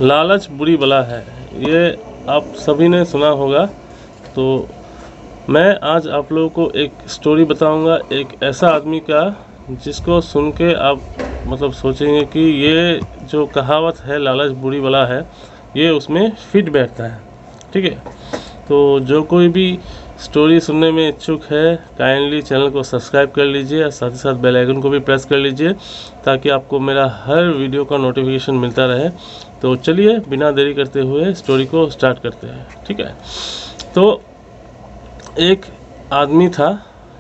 लालच बुरी बला है, ये आप सभी ने सुना होगा। तो मैं आज आप लोगों को एक स्टोरी बताऊंगा, एक ऐसा आदमी का जिसको सुन के आप मतलब सोचेंगे कि ये जो कहावत है लालच बुरी बला है, ये उसमें फिट बैठता है। ठीक है, तो जो कोई भी स्टोरी सुनने में इच्छुक है काइंडली चैनल को सब्सक्राइब कर लीजिए और साथ ही साथ बेल आइकन को भी प्रेस कर लीजिए ताकि आपको मेरा हर वीडियो का नोटिफिकेशन मिलता रहे। तो चलिए बिना देरी करते हुए स्टोरी को स्टार्ट करते हैं। ठीक है, तो एक आदमी था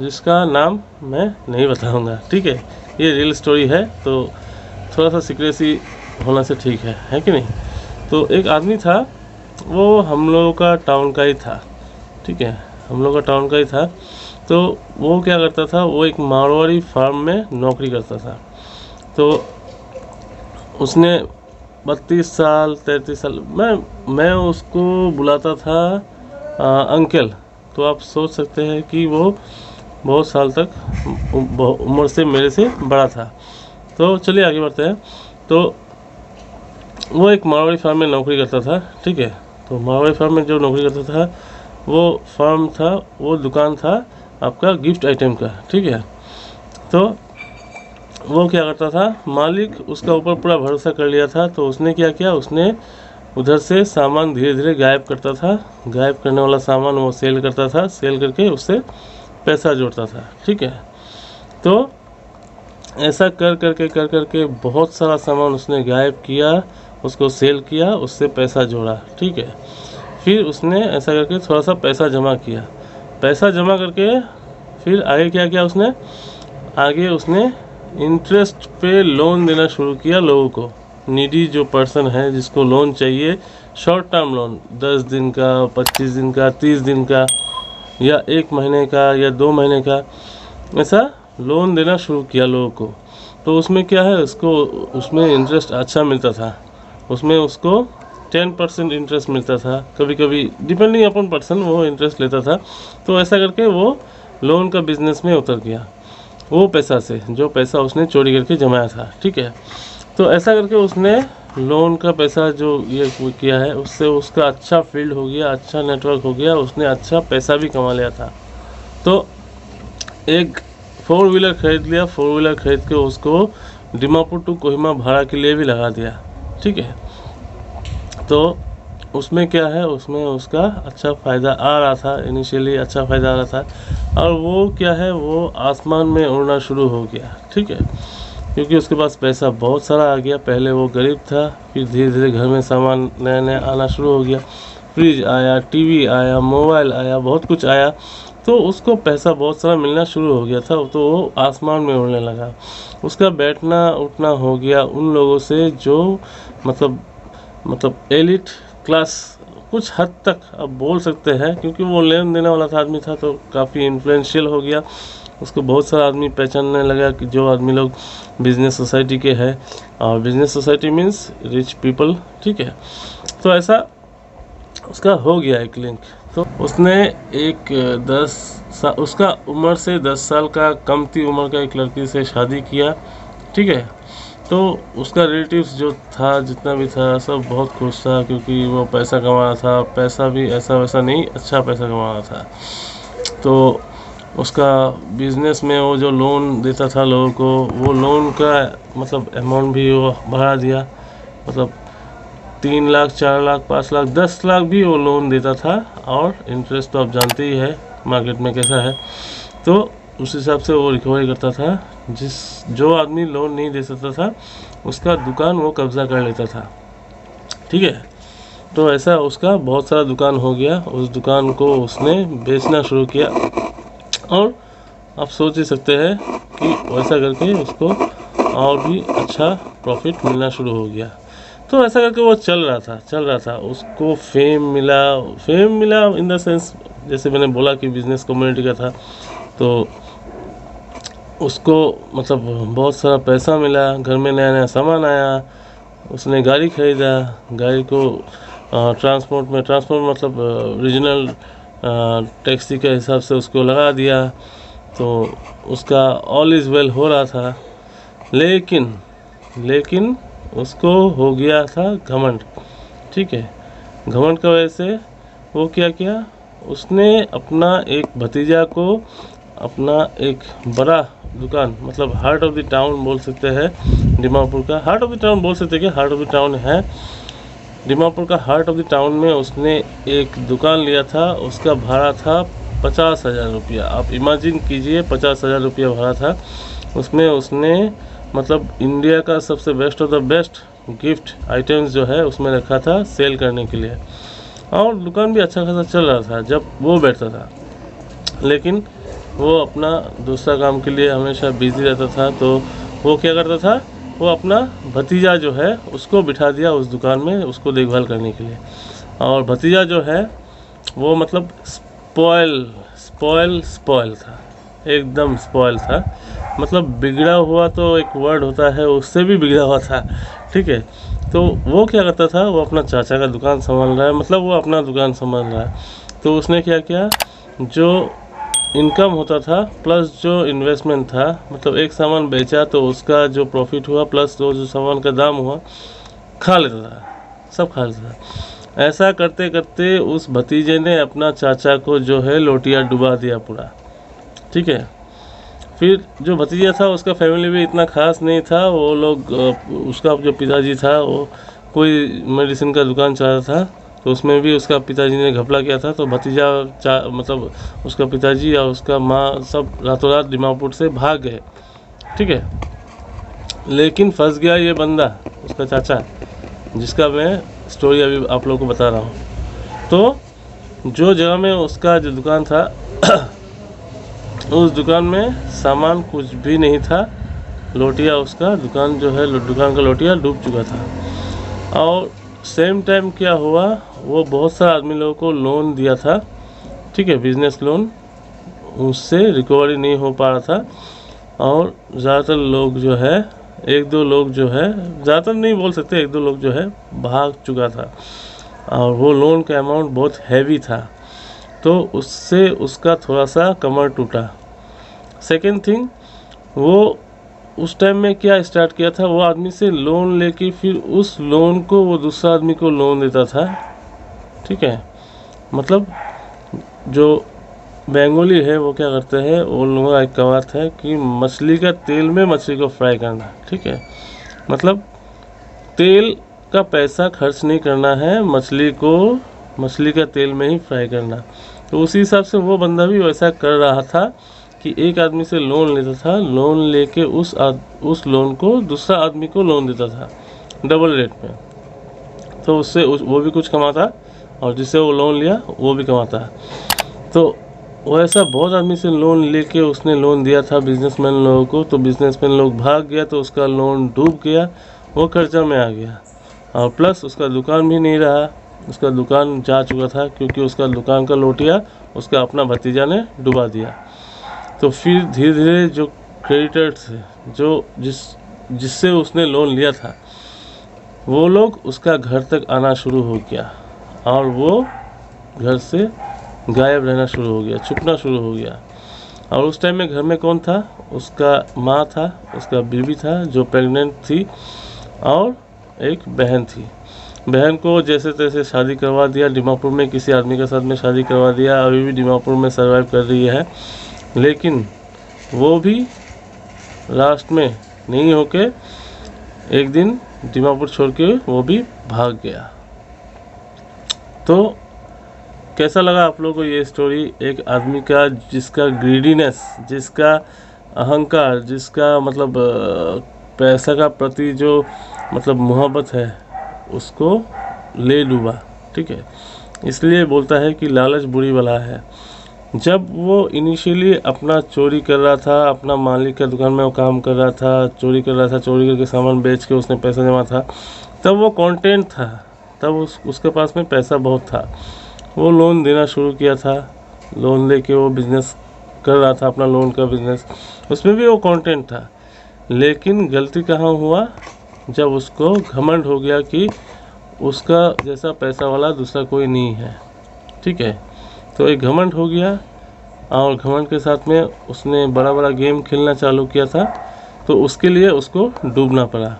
जिसका नाम मैं नहीं बताऊंगा। ठीक है, ये रियल स्टोरी है तो थोड़ा सा सीक्रेसी होना से ठीक है कि नहीं। तो एक आदमी था, वो हम लोगों का टाउन का ही था। ठीक है, हम लोग का टाउन का ही था। तो वो क्या करता था, वो एक मारवाड़ी फार्म में नौकरी करता था। तो उसने 32 साल 33 साल मैं उसको बुलाता था अंकल। तो आप सोच सकते हैं कि वो बहुत साल तक उम्र से मेरे से बड़ा था। तो चलिए आगे बढ़ते हैं। तो वो एक मारवाड़ी फार्म में नौकरी करता था। ठीक है, तो मारवाड़ी फार्म में जो नौकरी करता था वो फार्म था, वो दुकान था आपका गिफ्ट आइटम का। ठीक है, तो वो क्या करता था, मालिक उसका ऊपर पूरा भरोसा कर लिया था। तो उसने क्या किया, उसने उधर से सामान धीरे धीरे गायब करता था। गायब करने वाला सामान वो सेल करता था, सेल करके उससे पैसा जोड़ता था। ठीक है, तो ऐसा कर करके बहुत सारा सामान उसने गायब किया, उसको सेल किया, उससे पैसा जोड़ा। ठीक है, फिर उसने ऐसा करके थोड़ा सा पैसा जमा किया। पैसा जमा करके फिर आगे क्या किया उसने, आगे उसने इंटरेस्ट पे लोन देना शुरू किया लोगों को। नीडी जो पर्सन है जिसको लोन चाहिए, शॉर्ट टर्म लोन 10 दिन का, 25 दिन का, 30 दिन का, या 1 महीने का या 2 महीने का, ऐसा लोन देना शुरू किया लोगों को। तो उसमें क्या है, उसमें इंटरेस्ट अच्छा मिलता था। उसमें उसको 10% इंटरेस्ट मिलता था, कभी कभी डिपेंडिंग अपन पर्सन वो इंटरेस्ट लेता था। तो ऐसा करके वो लोन का बिजनेस में उतर गया, वो पैसा से जो पैसा उसने चोरी करके जमाया था। ठीक है, तो ऐसा करके उसने लोन का पैसा जो ये किया है उससे उसका अच्छा फील्ड हो गया, अच्छा नेटवर्क हो गया, उसने अच्छा पैसा भी कमा लिया था। तो एक 4 व्हीलर खरीद लिया। 4 व्हीलर खरीद के उसको दीमापुर टू कोहिमा भाड़ा के लिए भी लगा दिया। ठीक है, तो उसमें क्या है, उसमें उसका अच्छा फ़ायदा आ रहा था, इनिशियली अच्छा फ़ायदा आ रहा था। और वो क्या है, वो आसमान में उड़ना शुरू हो गया। ठीक है, क्योंकि उसके पास पैसा बहुत सारा आ गया। पहले वो गरीब था, फिर धीरे धीरे घर में सामान नया नया आना शुरू हो गया। फ्रिज आया, टीवी आया, मोबाइल आया, बहुत कुछ आया। तो उसको पैसा बहुत सारा मिलना शुरू हो गया था। तो वो आसमान में उड़ने लगा। उसका बैठना उठना हो गया उन लोगों से जो मतलब एलिट क्लास कुछ हद तक अब बोल सकते हैं, क्योंकि वो लेन देने वाला था आदमी था तो काफ़ी इन्फ्लुएंशियल हो गया। उसको बहुत सारा आदमी पहचानने लगा कि जो आदमी लोग बिजनेस सोसाइटी के हैं, और business society means rich people. ठीक है, तो ऐसा उसका हो गया एक लिंक। तो उसने उसका उम्र से 10 साल का कमती उम्र का एक लड़की से शादी किया। ठीक है, तो उसका रिलेटिव्स जो था, जितना भी था, सब बहुत खुश था क्योंकि वो पैसा कमा रहा था। पैसा भी ऐसा वैसा नहीं, अच्छा पैसा कमा रहा था। तो उसका बिजनेस में वो जो लोन देता था लोगों को, वो लोन का मतलब अमाउंट भी वो बढ़ा दिया। मतलब 3 लाख 4 लाख 5 लाख 10 लाख भी वो लोन देता था। और इंटरेस्ट तो आप जानते ही है मार्केट में कैसा है। तो उस हिसाब से वो रिकवरी करता था। जो आदमी लोन नहीं दे सकता था उसका दुकान वो कब्जा कर लेता था। ठीक है, तो ऐसा उसका बहुत सारा दुकान हो गया। उस दुकान को उसने बेचना शुरू किया और आप सोच ही सकते हैं कि वैसा करके उसको और भी अच्छा प्रॉफिट मिलना शुरू हो गया। तो ऐसा करके वो चल रहा था। उसको फेम मिला इन द सेंस, जैसे मैंने बोला कि बिजनेस कम्युनिटी का था, तो उसको मतलब बहुत सारा पैसा मिला, घर में नया नया सामान आया, उसने गाड़ी खरीदा। गाड़ी को ट्रांसपोर्ट मतलब रीजनल टैक्सी के हिसाब से उसको लगा दिया। तो उसका ऑल इज़ वेल हो रहा था। लेकिन उसको हो गया था घमंड, ठीक है। घमंड की वजह से वो क्या किया, उसने अपना एक भतीजा को अपना एक बड़ा दुकान, मतलब हार्ट ऑफ द टाउन बोल सकते हैं दीमापुर का, हार्ट ऑफ द टाउन बोल सकते हैं कि हार्ट ऑफ द टाउन है दीमापुर का, हार्ट ऑफ द टाउन में उसने एक दुकान लिया था। उसका भाड़ा था 50,000 रुपया। आप इमेजिन कीजिए, 50,000 रुपया भाड़ा था। उसमें उसने मतलब इंडिया का सबसे best of the best gift items जो है उसमें रखा था सेल करने के लिए, और दुकान भी अच्छा खासा चल रहा था जब वो बैठता था। लेकिन वो अपना दूसरा काम के लिए हमेशा बिजी रहता था, तो वो क्या करता था, वो अपना भतीजा जो है उसको बिठा दिया उस दुकान में उसको देखभाल करने के लिए। और भतीजा जो है वो मतलब स्पॉयल था, एकदम स्पॉयल था। मतलब बिगड़ा हुआ तो एक वर्ड होता है, उससे भी बिगड़ा हुआ था, ठीक है। तो वो क्या करता था, वो अपना चाचा का दुकान संभाल रहा है, मतलब वो अपना दुकान संभाल रहा है। तो उसने क्या किया, जो इनकम होता था प्लस जो इन्वेस्टमेंट था, मतलब एक सामान बेचा तो उसका जो प्रॉफिट हुआ प्लस जो सामान का दाम हुआ खा लेता था, सब खा लेता था। ऐसा करते करते उस भतीजे ने अपना चाचा को जो है लोटिया डुबा दिया पूरा, ठीक है। फिर जो भतीजा था उसका फैमिली भी इतना खास नहीं था, वो लोग उसका जो पिताजी था वो कोई मेडिसिन का दुकान चलाता था, तो उसमें भी उसका पिताजी ने घपला किया था। तो भतीजा मतलब उसका पिताजी और उसका माँ सब रातों रात दीमापुर से भाग गए, ठीक है। लेकिन फंस गया ये बंदा, उसका चाचा, जिसका मैं स्टोरी अभी आप लोगों को बता रहा हूँ। तो जो जगह में उसका जो दुकान था उस दुकान में सामान कुछ भी नहीं था, लोटिया उसका दुकान जो है दुकान का लोटिया डूब चुका था। और सेम टाइम क्या हुआ, वो बहुत सारे आदमी लोगों को लोन दिया था, ठीक है, बिजनेस लोन, उससे रिकवरी नहीं हो पा रहा था। और ज़्यादातर लोग जो है, एक दो लोग जो है, ज़्यादातर नहीं बोल सकते, एक दो लोग जो है भाग चुका था, और वो लोन का अमाउंट बहुत हैवी था, तो उससे उसका थोड़ा सा कमर टूटा। सेकेंड थिंग, वो उस टाइम में क्या स्टार्ट किया था, वो आदमी से लोन लेके फिर उस लोन को वो दूसरा आदमी को लोन देता था, ठीक है। मतलब जो बंगाली है वो क्या करते हैं, उन लोगों का एक कहावत है कि मछली का तेल में मछली को फ्राई करना, ठीक है। मतलब तेल का पैसा खर्च नहीं करना है, मछली का तेल में ही फ्राई करना। तो उसी हिसाब से वो बंदा भी वैसा कर रहा था कि एक आदमी से लोन लेता था, लोन लेके उस लोन को दूसरा आदमी को लोन देता था डबल रेट में। तो उससे वो भी कुछ कमाता और जिससे वो लोन लिया वो भी कमाता। तो वैसा बहुत आदमी से लोन लेके उसने लोन दिया था बिजनेसमैन लोगों को। तो बिजनेसमैन लोग भाग गया, तो उसका लोन डूब गया, वो कर्जा में आ गया, और प्लस उसका दुकान भी नहीं रहा, उसका दुकान जा चुका था, क्योंकि उसका दुकान का लोटिया उसका अपना भतीजा ने डुबा दिया। तो फिर धीरे धीरे जो क्रेडिटर्स थे, जो जिससे उसने लोन लिया था, वो लोग उसका घर तक आना शुरू हो गया, और वो घर से गायब रहना शुरू हो गया, छुपना शुरू हो गया। और उस टाइम में घर में कौन था, उसका माँ था, उसका बीवी था जो प्रेग्नेंट थी, और एक बहन थी। बहन को जैसे तैसे शादी करवा दिया, दीमापुर में किसी आदमी के साथ में शादी करवा दिया, अभी भी दीमापुर में सर्वाइव कर रही है। लेकिन वो भी लास्ट में नहीं होके एक दिन दीमापुर छोड़ के वो भी भाग गया। तो कैसा लगा आप लोगों को ये स्टोरी, एक आदमी का जिसका ग्रीडीनेस, जिसका अहंकार, जिसका मतलब पैसा का प्रति जो मतलब मोहब्बत है, उसको ले डूबा, ठीक है। इसलिए बोलता है कि लालच बुरी बला है। जब वो इनिशियली अपना चोरी कर रहा था, अपना मालिक का दुकान में वो काम कर रहा था, चोरी कर रहा था, चोरी करके सामान बेच के उसने पैसा जमा था, तब वो कंटेंट था, तब उसके पास में पैसा बहुत था। वो लोन देना शुरू किया था, लोन लेके वो बिज़नेस कर रहा था, अपना लोन का बिज़नेस, उसमें भी वो कंटेंट था। लेकिन गलती कहाँ हुआ, जब उसको घमंड हो गया कि उसका जैसा पैसा वाला दूसरा कोई नहीं है, ठीक है। तो एक घमंड हो गया, और घमंड के साथ में उसने बड़ा बड़ा गेम खेलना चालू किया था, तो उसके लिए उसको डूबना पड़ा।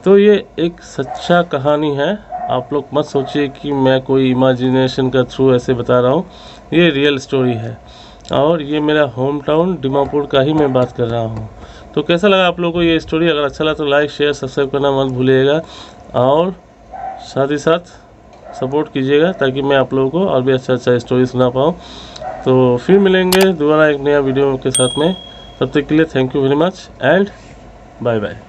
तो ये एक सच्चा कहानी है, आप लोग मत सोचिए कि मैं कोई इमेजिनेशन का थ्रू ऐसे बता रहा हूँ, ये रियल स्टोरी है और ये मेरा होम टाउन दीमापुर का ही मैं बात कर रहा हूँ। तो कैसा लगा आप लोगों को ये स्टोरी? अगर अच्छा लगा तो लाइक शेयर सब्सक्राइब करना मत भूलिएगा और साथ ही साथ सपोर्ट कीजिएगा ताकि मैं आप लोगों को और भी अच्छा स्टोरी सुना पाऊँ। तो फिर मिलेंगे दोबारा एक नया वीडियो के साथ में, तब तक के लिए thank you very much and bye bye.